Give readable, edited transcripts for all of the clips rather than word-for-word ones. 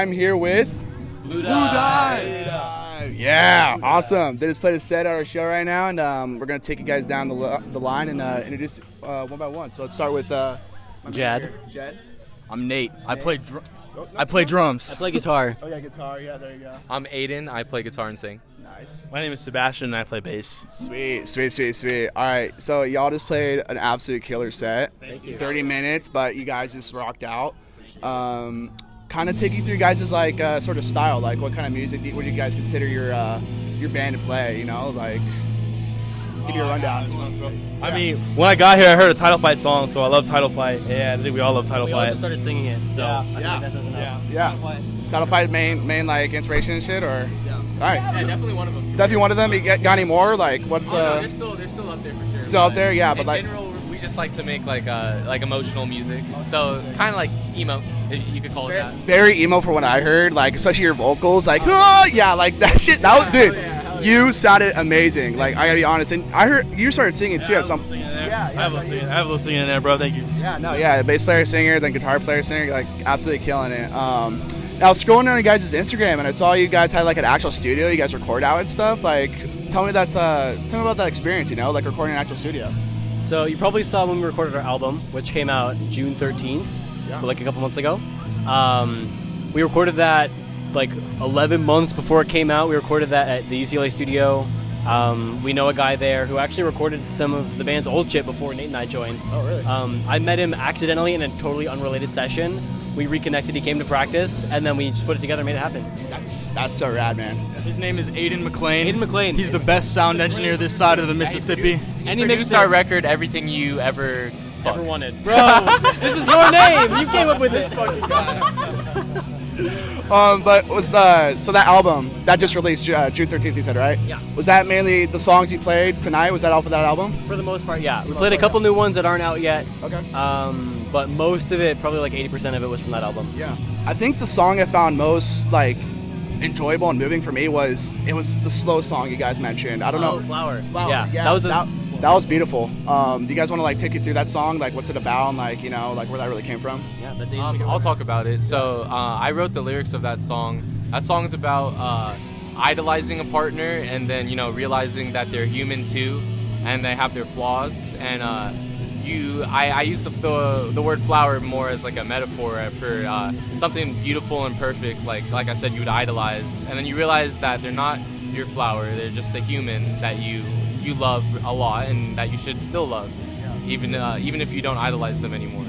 I'm here with Bluedive. Yeah, awesome. They just played a set at our show right now, and we're going to take you guys down the line and introduce one by one. So let's start with Jed. Jed. I'm Nate. I play drums. I play guitar. Oh, yeah, guitar. Yeah, there you go. I'm Aiden. I play guitar and sing. Nice. My name is Sebastian, and I play bass. Sweet. All right, so y'all just played an absolute killer set. Thank you. 30 minutes, but you guys just rocked out. Kind of take you through guys' like sort of style, like what kind of music would you guys consider your band to play? You know, like give you a rundown. I mean, when I got here, I heard a Title Fight song, so I love Title Fight. Yeah, I think we all love Title We Fight. all just started singing it, so I think that says enough. Yeah. Title Fight main like inspiration and shit, or Yeah. all right. Yeah, definitely one of them. Definitely one of them. You got any more? Like what's they're still up there for sure. still out there? Yeah, but in like general, we just like to make like emotional music. So kind of like emo, if you could call it that. very emo for what I heard. Like especially your vocals, like yeah, like that shit. That was dude. You sounded amazing. Like I gotta be honest, and I heard you started singing too at some. I have a little singing in there, bro. Thank you. Yeah, bass player, singer, then guitar player, singer, like absolutely killing it. Now I was scrolling on you guys' Instagram and I saw you guys had like an actual studio. You guys record out and stuff. Like, tell me about that experience. You know, like recording in an actual studio. So you probably saw when we recorded our album, which came out June 13th, like a couple months ago. We recorded that like 11 months before it came out. We recorded that at the UCLA studio. We know a guy there who actually recorded some of the band's old shit before Nate and I joined. Oh, really? I met him accidentally in a totally unrelated session. We reconnected, he came to practice, and then we just put it together and made it happen. That's so rad, man. His name is Aiden McLean. Aiden McLean. He's the best sound engineer this side of the Mississippi. And he mixed our record, everything you ever wanted. Bro, this is your name! You came up with this fucking guy. But was so that album that just released June 13th, you said, right? Yeah. Was that mainly the songs you played tonight? Was that all for that album? For the most part, yeah. We played a couple new ones that aren't out yet. Okay. But most of it, probably like 80% of it was from that album. Yeah. I think the song I found most like enjoyable and moving for me was the slow song you guys mentioned. I don't know. Flower. Flower. Yeah. That was that was beautiful. Do you guys want to like take you through that song? Like what's it about and like, you know, like where that really came from? Yeah, that's I'll talk about it. So I wrote the lyrics of that song. That song's about idolizing a partner and then, you know, realizing that they're human too and they have their flaws. And I use the word flower more as like a metaphor for something beautiful and perfect, like I said, you would idolize. And then you realize that they're not your flower, they're just a human that you love a lot and that you should still love, even if you don't idolize them anymore.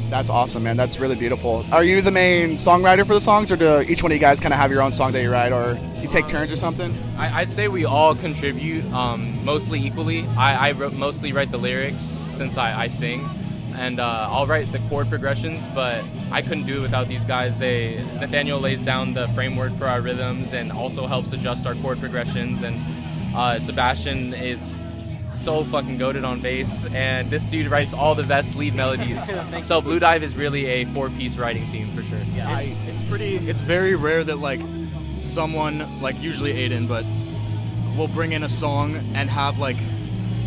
That's awesome, man. That's really beautiful. Are you the main songwriter for the songs, or do each one of you guys kind of have your own song that you write, or you take turns or something? I'd say we all contribute mostly equally. I mostly write the lyrics since I sing, and I'll write the chord progressions, but I couldn't do it without these guys. Nathaniel lays down the framework for our rhythms and also helps adjust our chord progressions, and Sebastian is so fucking goated on bass, and this dude writes all the best lead melodies. So Bluedive is really a 4-piece writing team for sure. Yeah, It's very rare that like someone, like usually Aiden, but will bring in a song and have like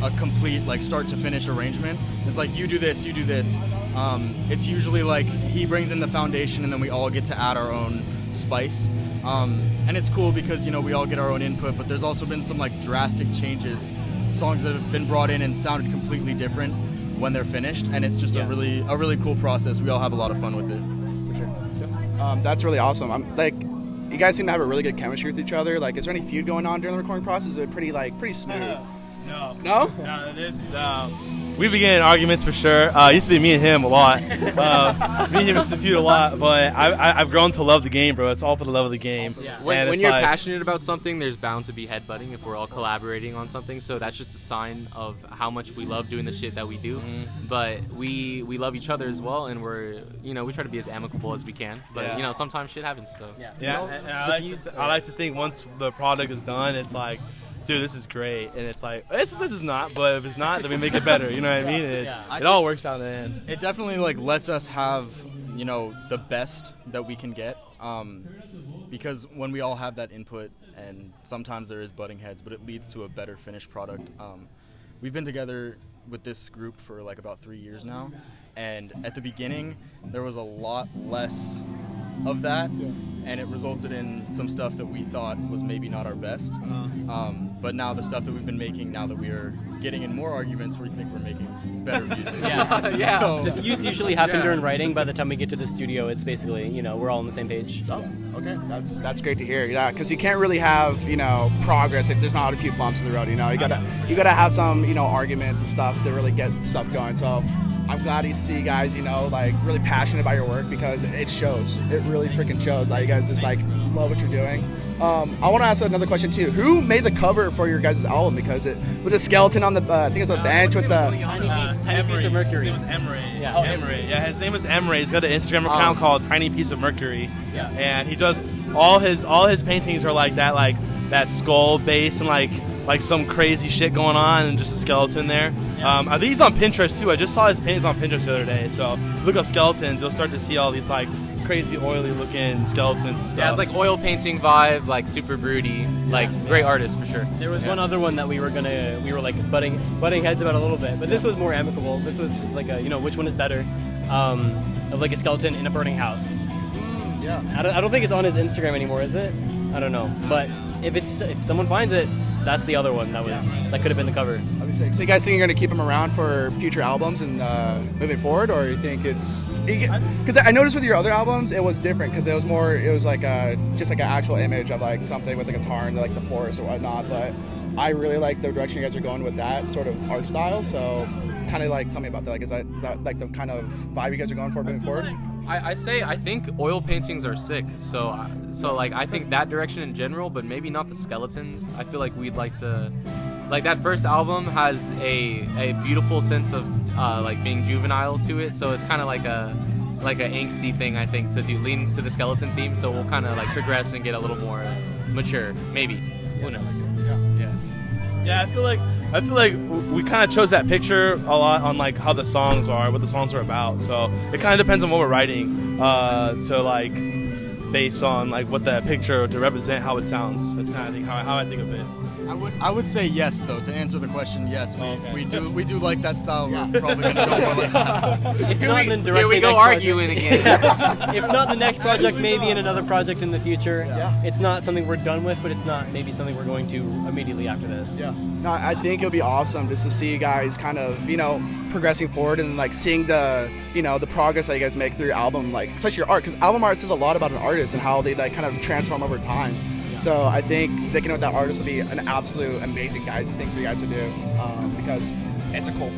a complete like start to finish arrangement. It's like you do this. It's usually like he brings in the foundation and then we all get to add our own spice. And it's cool because, you know, we all get our own input, but there's also been some like drastic changes, songs that have been brought in and sounded completely different when they're finished, and it's just a really cool process. We all have a lot of fun with it. for sure. That's really awesome. I'm like, you guys seem to have a really good chemistry with each other. Like, is there any feud going on during the recording process? Is it pretty smooth? No? We begin in arguments for sure. It used to be me and him a lot. Me and him used to feud a lot, but I've grown to love the game, bro. It's all for the love of the game. Yeah. When you're passionate about something, there's bound to be headbutting if we're all collaborating on something. So that's just a sign of how much we love doing the shit that we do. But we love each other as well, and we try to be as amicable as we can. But sometimes shit happens. So and I like to think once the product is done, it's like, dude, this is great, and it's like, sometimes it's not, but if it's not, then we make it better, you know what I mean? It all works out in the end. It definitely, like, lets us have, you know, the best that we can get, because when we all have that input, and sometimes there is butting heads, but it leads to a better finished product. We've been together with this group for, like, about 3 years now, and at the beginning, there was a lot less of that, and it resulted in some stuff that we thought was maybe not our best. But now the stuff that we've been making, now that we are getting in more arguments, we think we're making better music. Yeah. So, The feuds usually happen during writing. By the time we get to the studio, it's basically, we're all on the same page. Oh, okay. That's great to hear. Yeah, because you can't really have progress if there's not a few bumps in the road. You gotta have some arguments and stuff to really get stuff going. So I'm glad to see you guys really passionate about your work, because it shows. It really freaking shows that you guys just love what you're doing. I want to ask another question too. Who made the cover for your guys' album? Because with the skeleton on the I think it's a bench with the tiny piece of mercury. His name was Emery. Yeah. Oh, Emery. Yeah, his name is Emery. He's got an Instagram account called Tiny Piece of Mercury. Yeah. And he does all his paintings are like that skull base and like some crazy shit going on and just a skeleton there. I think he's on Pinterest too. I just saw his paintings on Pinterest the other day. So look up skeletons, you'll start to see all these crazy oily looking skeletons and stuff. Yeah, it's like oil painting vibe, super broody, great artist for sure. There was one other one that we were butting heads about a little bit, but this was more amicable. This was just which one is better, of a skeleton in a burning house. Yeah. I don't think it's on his Instagram anymore, is it? I don't know, but if someone finds it, that's the other one that could have been the cover. Obviously. So you guys think you're going to keep him around for future albums and moving forward, or you think it's... Because I noticed with your other albums, it was different, because it was just an actual image of something with a guitar and the forest or whatnot, but I really like the direction you guys are going with that sort of art style, so kind of tell me about that. Is that the kind of vibe you guys are going for moving forward? I think oil paintings are sick, so I think that direction in general, but maybe not the skeletons. I feel like we'd like to, that first album has a beautiful sense of being juvenile to it, so it's kind of like a angsty thing, I think, to lean to the skeleton theme. So we'll kind of progress and get a little more mature, maybe. Who knows? Yeah, I feel like we kind of chose that picture a lot on how the songs are, what the songs are about. So it kind of depends on what we're writing to base on what that picture to represent how it sounds. That's kind of how I think of it. I would say yes, though, to answer the question. Yes, we do like that style. We're probably gonna go more like that. If not, then Here directly we go next arguing project. again. If not the next project, maybe in another project in the future. Yeah. It's not something we're done with, but it's not maybe something we're going to immediately after this. Yeah. No, I think it'll be awesome just to see you guys kind of, progressing forward and seeing the, the progress that you guys make through your album, especially your art, because album art says a lot about an artist and how they kind of transform over time. So I think sticking with that artist will be an absolute amazing thing for you guys to do, because it's a cool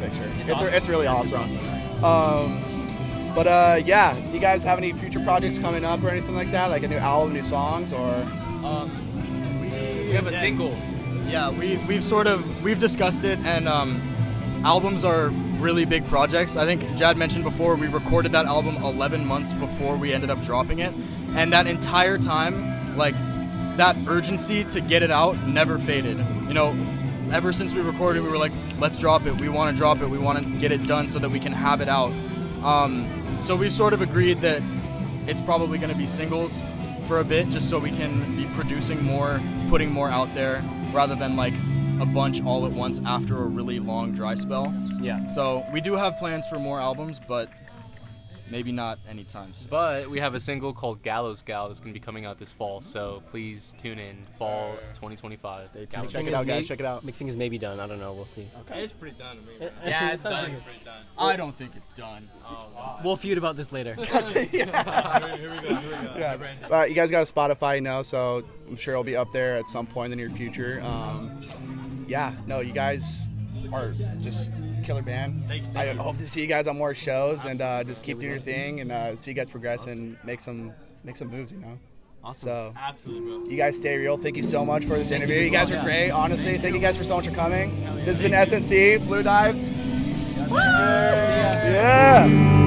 picture. It's really awesome. You guys have any future projects coming up or anything like that, like a new album, new songs, or? We have a single. Yeah, we've discussed it, and albums are really big projects. I think Jad mentioned before, we recorded that album 11 months before we ended up dropping it, and that entire time, that urgency to get it out never faded. Ever since we recorded, we were like, let's drop it. We want to drop it. We want to get it done so that we can have it out. So we've sort of agreed that it's probably going to be singles for a bit, just so we can be producing more, putting more out there, rather than a bunch all at once after a really long dry spell. Yeah. So we do have plans for more albums, but maybe not anytime soon. But we have a single called Gallows Gal that's going to be coming out this fall, so please tune in, fall 2025. Stay tuned. Gallows Check it out, guys. Check it out. Mixing is maybe done. I don't know. We'll see. It's pretty done to me. Yeah, it's done. It's pretty done. I don't think it's done. Oh, wow. We'll feud about this later. Here we go. Yeah. But you guys got a Spotify, so I'm sure it'll be up there at some point in the near future. You guys are just killer band. Thank you. I hope to see you guys on more shows and just keep doing your thing and see you guys progress and make some moves. Awesome. So Absolutely, bro. you guys stay real. Thank you so much for this interview. You guys are great, honestly. Thank you guys for so much for coming. This has been SMC Bluedive. See ya. Yeah.